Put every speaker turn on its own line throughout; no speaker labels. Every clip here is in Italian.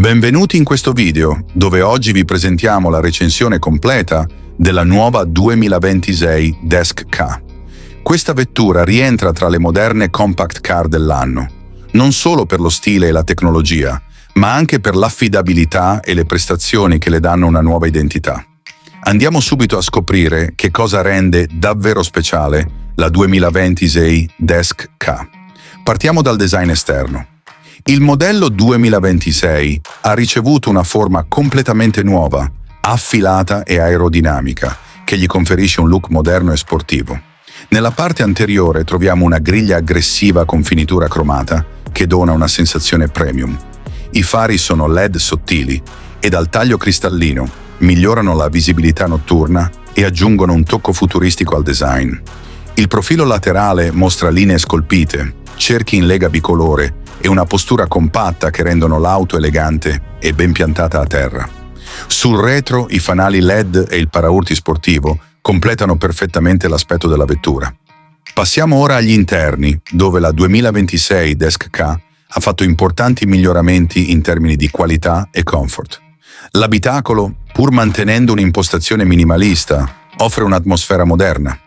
Benvenuti in questo video, dove oggi vi presentiamo la recensione completa della nuova 2026 Desk K. Questa vettura rientra tra le moderne compact car dell'anno, non solo per lo stile e la tecnologia, ma anche per l'affidabilità e le prestazioni che le danno una nuova identità. Andiamo subito a scoprire che cosa rende davvero speciale la 2026 Desk K. Partiamo dal design esterno. Il modello 2026 ha ricevuto una forma completamente nuova, affilata e aerodinamica, che gli conferisce un look moderno e sportivo. Nella parte anteriore troviamo una griglia aggressiva con finitura cromata, che dona una sensazione premium. I fari sono LED sottili e dal taglio cristallino migliorano la visibilità notturna e aggiungono un tocco futuristico al design. Il profilo laterale mostra linee scolpite, cerchi in lega bicolore e una postura compatta che rendono l'auto elegante e ben piantata a terra. Sul retro i fanali LED e il paraurti sportivo completano perfettamente l'aspetto della vettura. Passiamo ora agli interni, dove la 2026 Desk K ha fatto importanti miglioramenti in termini di qualità e comfort. L'abitacolo, pur mantenendo un'impostazione minimalista, offre un'atmosfera moderna.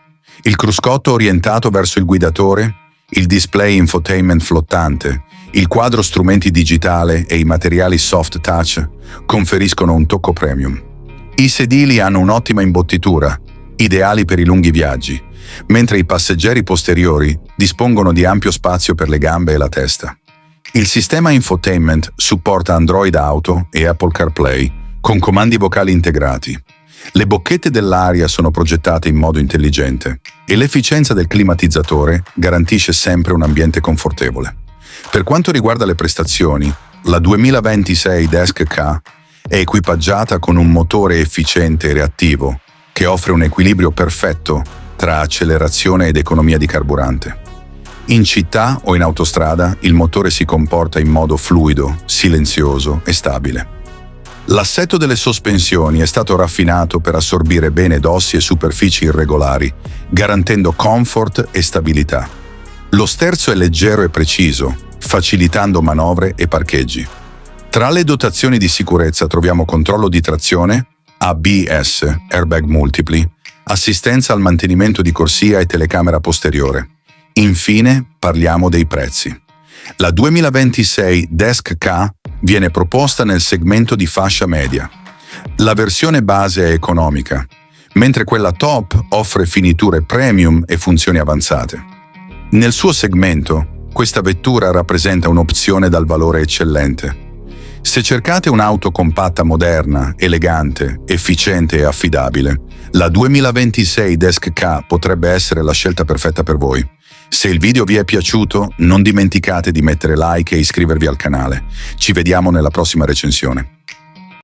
Il cruscotto orientato verso il guidatore, il display infotainment flottante, il quadro strumenti digitale e i materiali soft touch conferiscono un tocco premium. I sedili hanno un'ottima imbottitura, ideali per i lunghi viaggi, mentre i passeggeri posteriori dispongono di ampio spazio per le gambe e la testa. Il sistema infotainment supporta Android Auto e Apple CarPlay con comandi vocali integrati. Le bocchette dell'aria sono progettate in modo intelligente e l'efficienza del climatizzatore garantisce sempre un ambiente confortevole. Per quanto riguarda le prestazioni, la 2026 Desk K è equipaggiata con un motore efficiente e reattivo che offre un equilibrio perfetto tra accelerazione ed economia di carburante. In città o in autostrada il motore si comporta in modo fluido, silenzioso e stabile. L'assetto delle sospensioni è stato raffinato per assorbire bene dossi e superfici irregolari, garantendo comfort e stabilità. Lo sterzo è leggero e preciso, facilitando manovre e parcheggi. Tra le dotazioni di sicurezza troviamo controllo di trazione, ABS, airbag multipli, assistenza al mantenimento di corsia e telecamera posteriore. Infine, parliamo dei prezzi. La 2026 Desk K viene proposta nel segmento di fascia media. La versione base è economica, mentre quella top offre finiture premium e funzioni avanzate. Nel suo segmento, questa vettura rappresenta un'opzione dal valore eccellente. Se cercate un'auto compatta moderna, elegante, efficiente e affidabile, la 2026 Desk K potrebbe essere la scelta perfetta per voi. Se il video vi è piaciuto, non dimenticate di mettere like e iscrivervi al canale. Ci vediamo nella prossima recensione.